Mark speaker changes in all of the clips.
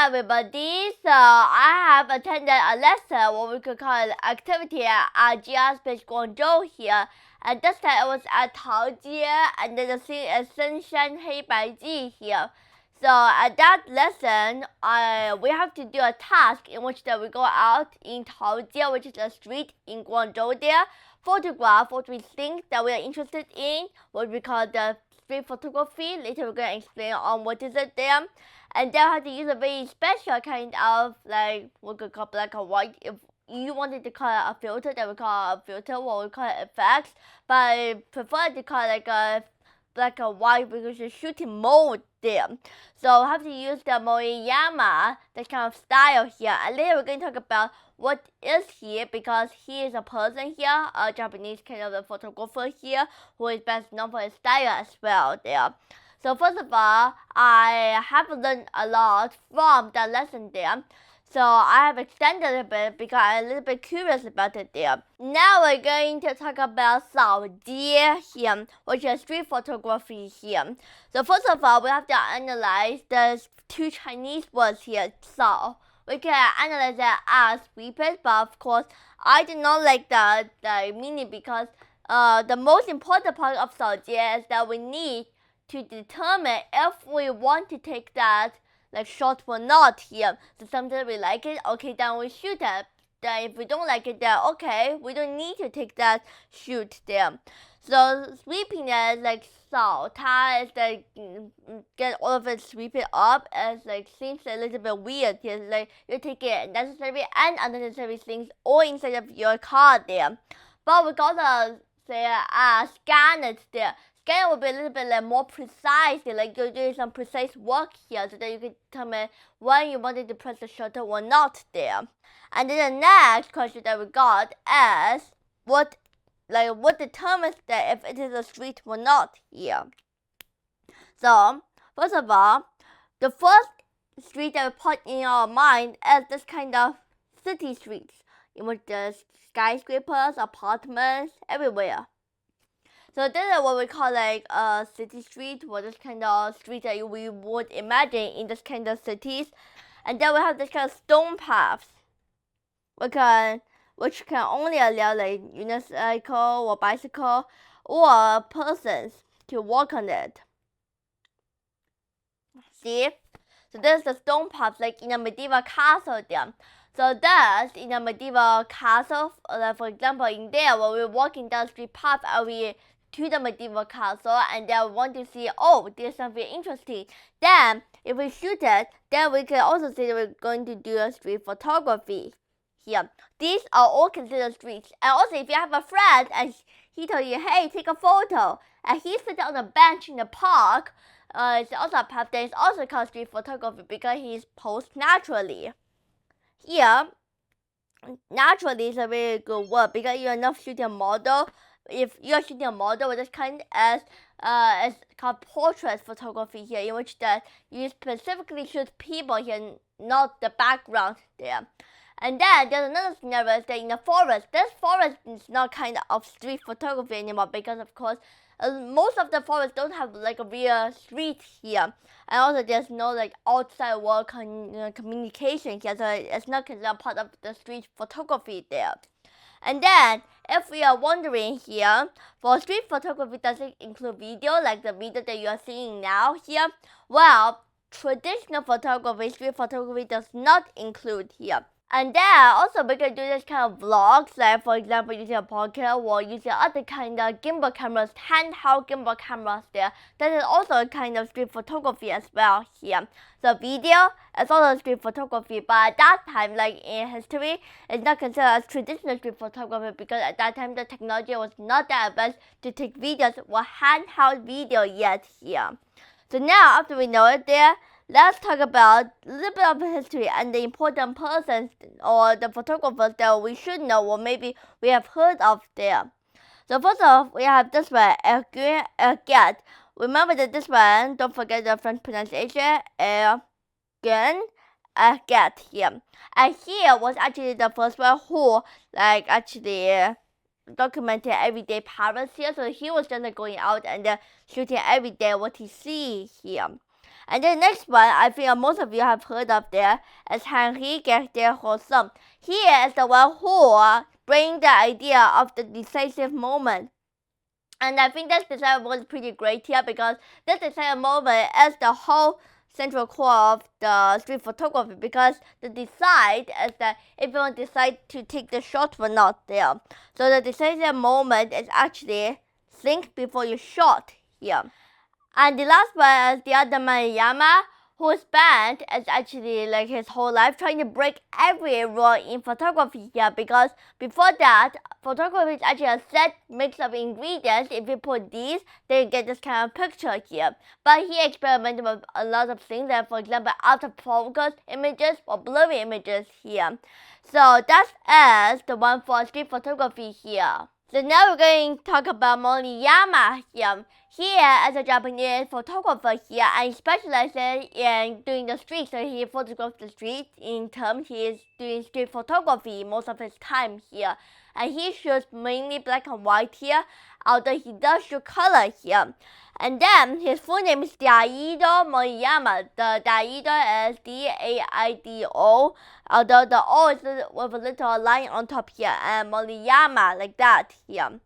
Speaker 1: everybody, so I have attended a lesson, what we could call an activity at GR Space Guangzhou here, and this time it was at Taojie, and then the scene is Shenshan Heibaiji here. So at that lesson, we have to do a task in which that we go out in Taojie, which is a street in Guangzhou there, photograph what we think that we are interested in, what we call the street photography. Later we're going to explain on what is it there. And then we have to use a very special kind of, like, we could call black or white. If you wanted to call it a filter, then we call it a filter, what we call it effects. But I prefer to call it like a black or white because it's shooting mode there. So we have to use the Moriyama, that kind of style here. And later we're going to talk about what is he, because he is a person here, a Japanese kind of a photographer here, who is best known for his style as well there. So first of all, I have learned a lot from that lesson there. So I have extended a bit because I'm a little bit curious about it there. Now we're going to talk about Shaojie here, which is street photography here. So first of all, we have to analyze the two Chinese words here, Shao. We can analyze that as sweepers, but of course, I do not like the meaning because the most important part of Shaojie is that we need to determine if we want to take that like shot or not here. So sometimes we like it, okay, then we shoot it. Then if we don't like it, then okay, we don't need to take that shoot there. So sweeping is like Shao,它is like get all of it sweep it up as like seems a little bit weird here. Like you're taking necessary and unnecessary things all inside of your car there. But we gotta say scan it there. Scan will be a little bit like more precise, like you're doing some precise work here so that you can determine when you wanted to press the shutter or not there. And then the next question that we got is what determines that if it is a street or not here. So first of all, the first street that we put in our mind is this kind of city streets in which there's skyscrapers, apartments everywhere. So this is what we call like a city street, or this kind of street that we would imagine in this kind of cities. And then we have this kind of stone paths, which can only allow like unicycle or bicycle or persons to walk on it. See? So this is the stone path, like in a medieval castle there. So that's in a medieval castle, for example, in there, when we're walking down the street path, and we to the medieval castle, and then we want to see, oh, there's something interesting. Then, if we shoot it, then we can also say that we're going to do a street photography here. These are all considered streets. And also, if you have a friend and he told you, hey, take a photo, and he sits on a bench in the park, it's also a path that is also called street photography because he's posed naturally. Here, naturally is a very good word because you're not shooting a model. If you're shooting a model, this kind as it's called portrait photography here, in which that you specifically shoot people here, not the background there. And then there's another scenario that in the forest. This forest is not kind of street photography anymore because of course most of the forests don't have like a real street here, and also there's no like outside world communication here, so it's not considered part of the street photography there. And then, if we are wondering here, for street photography, does it include video, like the video that you are seeing now here? Well, traditional photography, street photography does not include here. And then, also we can do this kind of vlogs, like for example, using a pocket or using other kind of gimbal cameras, handheld gimbal cameras there. That is also a kind of street photography as well here. So video is also street photography, but at that time, like in history, it's not considered as traditional street photography because at that time the technology was not that advanced to take videos or handheld video yet here. So now, after we know it there, let's talk about a little bit of history and the important persons or the photographers that we should know or maybe we have heard of there. So first off, we have this one, Erguet. Remember that this one, don't forget the French pronunciation, Erguet here. And here was actually the first one who actually documented everyday patterns here. So he was just going out and shooting every day what he see here. And the next one, I think most of you have heard of there, is Henri Cartier-Bresson. He is the one who brings the idea of the decisive moment. And I think this design was pretty great here because this design moment is the whole central core of the street photography, because the decide is that if you want to decide to take the shot or not there. So the decisive moment is actually think before you shot here. And the last one is Daido Moriyama, who spent is actually like his whole life trying to break every rule in photography here, because before that, photography is actually a set mix of ingredients. If you put these, then you get this kind of picture here. But he experimented with a lot of things, like for example, out of focus images or blurry images here. So that is the one for street photography here. So now we're going to talk about Moriyama here. He is a Japanese photographer here, and he specializes in doing the street. So he photographs the street. In terms, he is doing street photography most of his time here. And he shoots mainly black and white here, although he does shoot color here. And then his full name is Daido Moriyama. The Daido is D-A-I-D-O, although the O is with a little line on top here, and Moriyama like that here.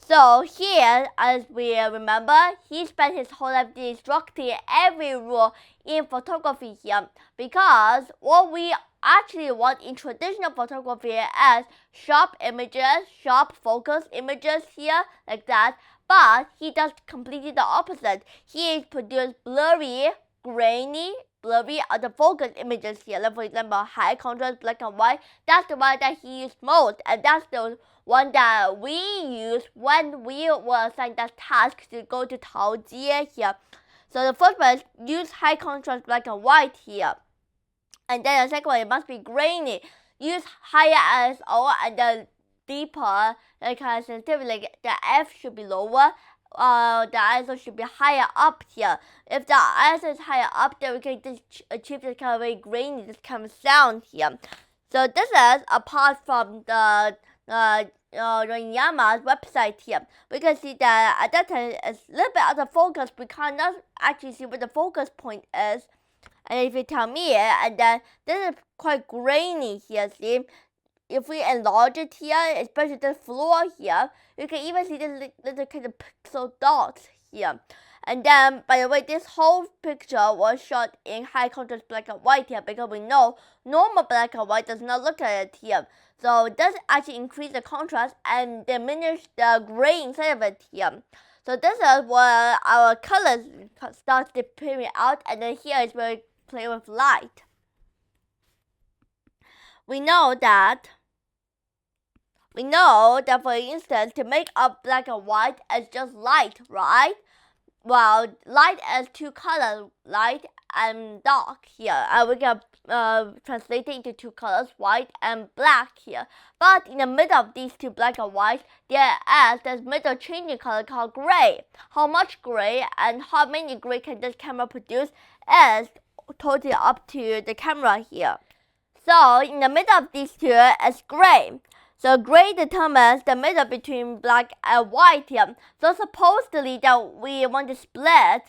Speaker 1: So here, as we remember, he spent his whole life destructing every rule in photography here, because what we actually want in traditional photography is sharp images, sharp focus images here, like that. But he does completely the opposite. He produced blurry, grainy, blurry out of focus images here. Like for example, high contrast black and white. That's the one that he used most, and that's the one that we use when we were assigned that task to go to Taojie here. So the first one is use high contrast black and white here. And then the second one, it must be grainy. Use higher ISO and the deeper kind of sensitivity, like the F should be lower. The ISO should be higher up here. If the ISO is higher up, then we can just achieve this kind of very grainy, this kind of sound here. So this is apart from the Moriyama's website here. We can see that at that time it's a little bit out of focus. We cannot actually see what the focus point is. And if you tell me, and then this is quite grainy here, see? If we enlarge it here, especially the floor here, you can even see the little kind of pixel dots here. And then, by the way, this whole picture was shot in high contrast black and white here, because we know normal black and white does not look at it here. So it does actually increase the contrast and diminish the gray inside of it here. So this is where our colors start disappearing out, and then here is where we play with light. We know that, for instance, to make up black and white is just light, right? Well, light is two colors, light and dark here. And we can translate it into two colors, white and black here. But in the middle of these two, black and white, there is this middle changing color called gray. How much gray and how many gray can this camera produce is totally up to the camera here. So in the middle of these two is gray. So gray determines the middle between black and white here. So supposedly that we want to split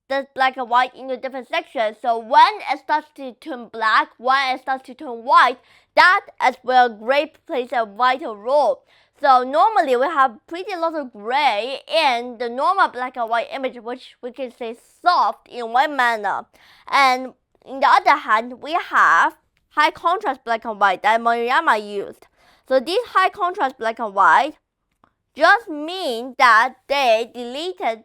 Speaker 1: this black and white into different sections. So when it starts to turn black, when it starts to turn white, that is where gray plays a vital role. So normally we have pretty lot of gray in the normal black and white image, which we can say soft in one manner. And on the other hand, we have high contrast black and white that Moriyama used. So these high contrast black and white just mean that they deleted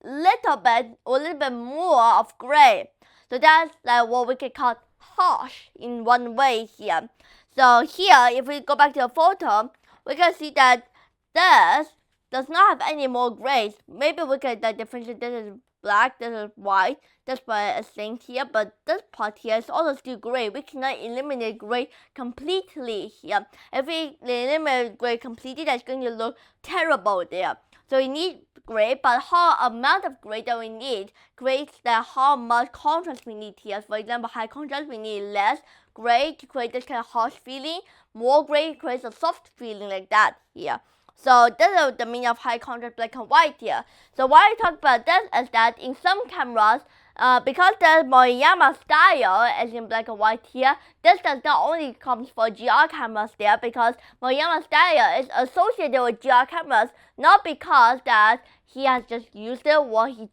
Speaker 1: a little bit more of gray. So that's like what we can call harsh in one way here. So here, if we go back to the photo, we can see that this does not have any more grays. Maybe we can differentiate this is black, this is white. That's why it's linked here, but this part here is also still gray. We cannot eliminate gray completely here. If we eliminate gray completely, that's going to look terrible there. So we need gray, but how amount of gray that we need creates how much contrast we need here. For example, high contrast, we need less gray to create this kind of harsh feeling. More gray creates a soft feeling like that here. So this is the meaning of high contrast black and white here. So why I talk about this is that in some cameras, because the Moriyama style is in black and white here, this does not only come for GR cameras there, because Moriyama style is associated with GR cameras, not because that he has just used it or he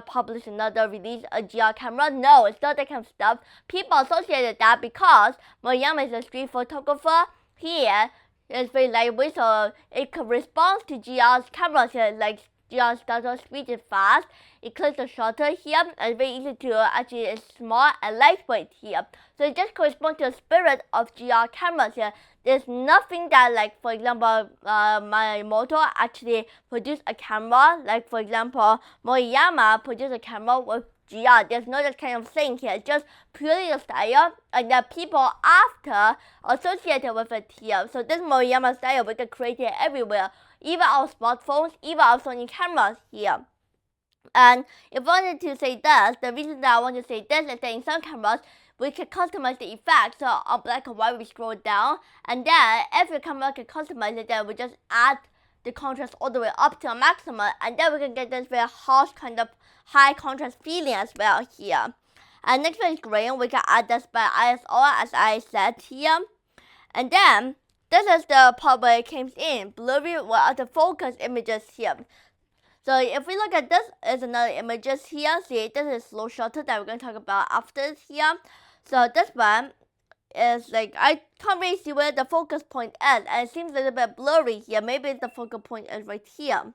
Speaker 1: published another release a GR camera. No, it's not that kind of stuff. People associated that because Moriyama is a street photographer. Here it's very lightweight, so it can respond to GR's cameras here, like GR's shutter speed is fast. It clicks the shutter here, and it's very easy to actually, it's small and lightweight here. So it just corresponds to the spirit of GR cameras here. There's nothing that, like, for example, my motor actually produced a camera, like, for example, Moriyama produced a camera with GR. There's no that kind of thing here. It's just purely the style, and the people after associated with it here. So this Moriyama style we can create it everywhere, even our smartphones, even our Sony cameras here. And if I wanted to say this, the reason that I want to say this is that in some cameras, we can customize the effect. So on black and white, we scroll down, and then every camera can customize it. Then we just add the contrast all the way up to a maximum, and then we can get this very harsh kind of high contrast feeling as well here. And next one is green. We can add this by ISO as I said here. And then this is the part where it comes in blurry or out of focus images here. So if we look at this, is another images here. See, this is slow shutter that we're going to talk about after this here. So this one is like, I can't really see where the focus point is, and it seems a little bit blurry here. Maybe the focal point is right here.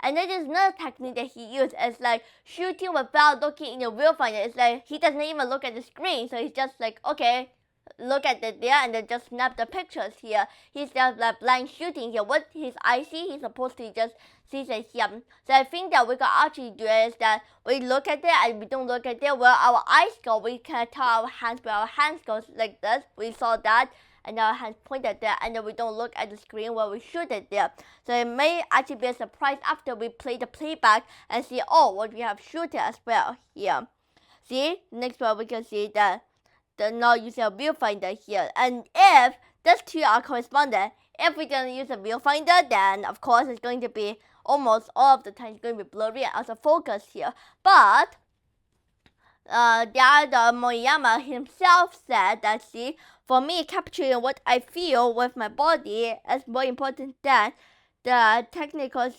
Speaker 1: And then there's another technique that he used. It's like shooting without looking in the viewfinder. It's like he doesn't even look at the screen, so he's just like, okay, look at it there, and then just snap the pictures here. He's just like blind shooting here. What his eye see, he's supposed to just see it here. So I think that we can actually do is that we look at it and we don't look at it where our eyes go. We can tell our hands where our hands goes like this. We saw that, and our hands pointed there, and then we don't look at the screen where we shoot it there. So it may actually be a surprise after we play the playback and see, oh, what we have shooted as well here. See, next one we can see that they're not using a viewfinder here. And if these two are correspondent, if we don't use a viewfinder, then of course it's going to be almost all of the time it's going to be blurry and out of focus here. But Daido Moriyama himself said that, see, for me, capturing what I feel with my body is more important than the technical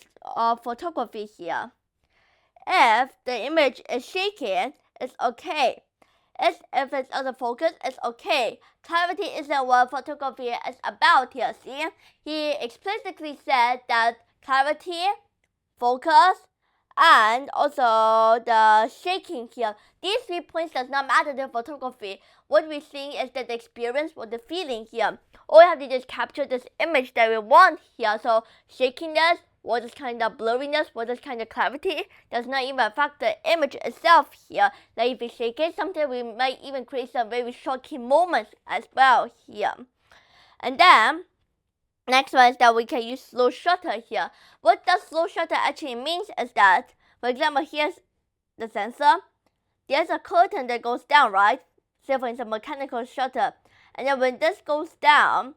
Speaker 1: photography here. If the image is shaking, it's okay. If it's out of focus, it's okay. Clarity isn't what photography is about here, see? He explicitly said that clarity, focus, and also the shaking here. These 3 points does not matter to photography. What we're seeing is that the experience or the feeling here. All we have to do is capture this image that we want here. So shakiness, or this kind of blurriness, or this kind of clarity does not even affect the image itself here. Like if we shake it, sometimes we might even create some very shocking moments as well here. And then next one is that we can use slow shutter here. What does slow shutter actually means is that, for example, here's the sensor. There's a curtain that goes down, right? Say for instance, mechanical shutter. And then when this goes down,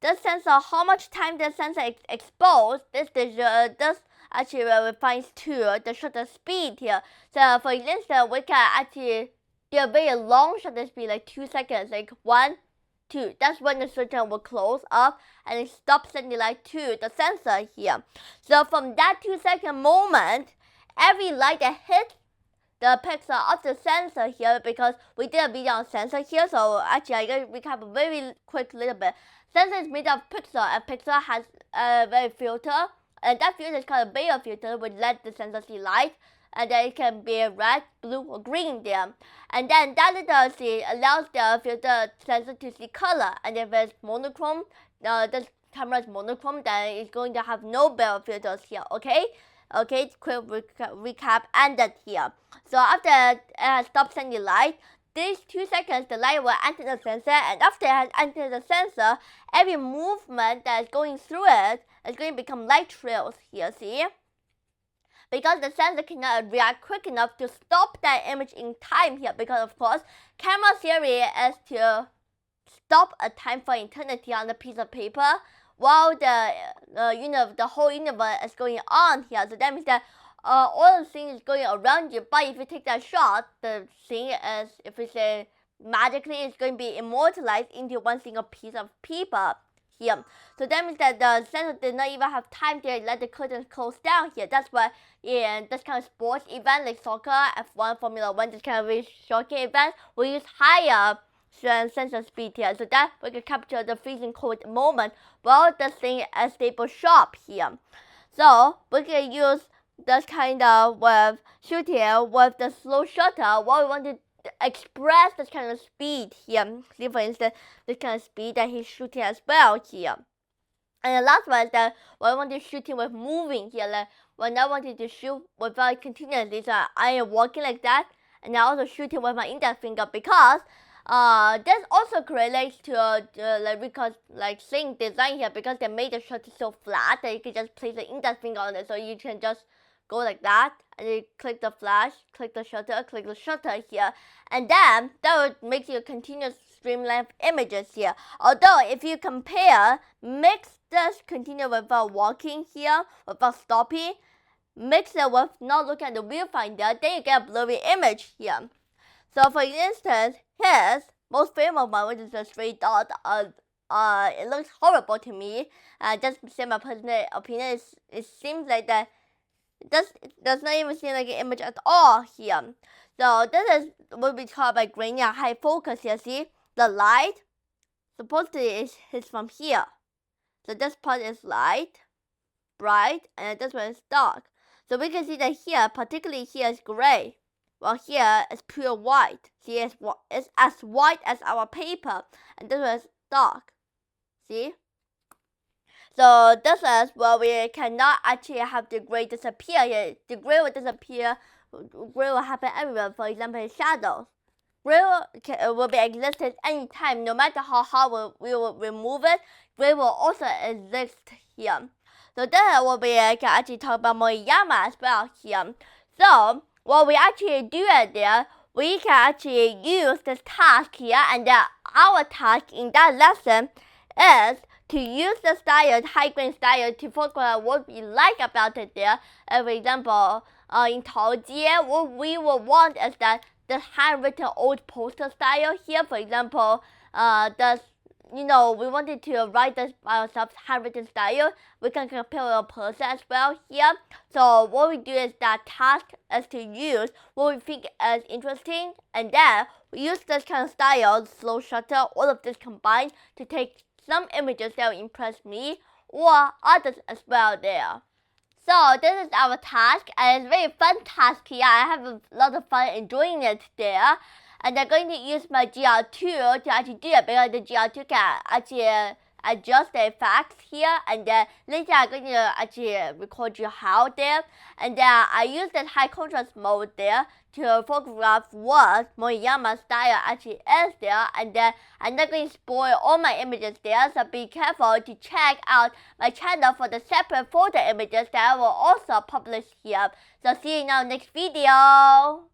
Speaker 1: this sensor, how much time the sensor exposed, this actually refines to the shutter speed here. So for instance, we can actually do a very long shutter speed, like 2 seconds, like 1, 2. That's when the shutter will close up and it stops sending light to the sensor here. So from that 2-second moment, every light that hits the pixel of the sensor here, because we did a video on sensor here, so actually I gotta recap a very quick little bit. Sensor is made of pixel, and pixel has a very filter, and that filter is called a Bayer filter, which let the sensor see light, and then it can be red, blue, or green there. And then that little see allows the filter sensor to see color, and if it's monochrome, this camera is monochrome, then it's going to have no Bayer filters here, okay? Okay, quick recap ended here. So after it stops sending light, these 2 seconds the light will enter the sensor, and after it has entered the sensor, every movement that is going through it is going to become light trails here, see? Because the sensor cannot react quick enough to stop that image in time here, because of course, camera theory is to stop a time for eternity on a piece of paper, while the whole universe is going on here. So that means that all the things is going around you, but if you take that shot, the thing is, if we say magically, it's going to be immortalized into one single piece of paper here. So that means that the sensor did not even have time to let the curtains close down here. That's why in this kind of sports event like soccer, F1, Formula 1, this kind of really shocking event, we use higher sensor speed here, so that we can capture the freezing cold moment while the thing is stable sharp here. So we can use this kind of with shooting with the slow shutter while we want to express this kind of speed here. See, for instance, this kind of speed that he's shooting as well here. And the last one is that when I want to shoot him with moving here, like when I wanted to shoot without continuously, so I am walking like that, and I also shoot him with my index finger because this also correlates to like thing design here, because they made the shutter so flat that you can just place the index finger on it, so you can just go like that, and you click the flash, click the shutter here, and then that would make you continuous stream length images here. Although if you compare, mix this continue without walking here, without stopping, mix it with not looking at the viewfinder, then you get a blurry image here. So for instance, his most famous one, which is a straight dot, it looks horrible to me. Just to say my personal opinion, it seems like that does not even seem like an image at all here. So this is what we call by grainy high focus here. See, the light supposedly is from here. So this part is light, bright, and this one is dark. So we can see that here, particularly here, is gray, while here is pure white. See, it's as white as our paper, and this one is dark. See? So this is where we cannot actually have the gray disappear here. The gray will disappear, gray will happen everywhere. For example, in shadows. Gray will be existed anytime, no matter how hard we will remove it, gray will also exist here. So then what we can actually talk about Moriyama as well here. So what we actually do there, we can actually use this task here, and our task in that lesson is to use the style, high grain style, to focus on what we like about it there. For example, in Taojie, what we will want is that the handwritten old poster style here. For example, we wanted to write this by ourselves handwritten style. We can compare with a person as well here. So what we do is that task is to use what we think is interesting, and then we use this kind of style, slow shutter, all of this combined to take some images that will impress me or others as well there. So this is our task, and it's a very fun task here. I have a lot of fun enjoying it there. And I'm going to use my GR2 to actually do it, because the GR2 can actually adjust the effects here, and then later I'm going to actually record you how there. And then I use that high contrast mode there to photograph what Moriyama's style actually is there, and then I'm not going to spoil all my images there, so be careful to check out my channel for the separate photo images that I will also publish here. So see you in our next video.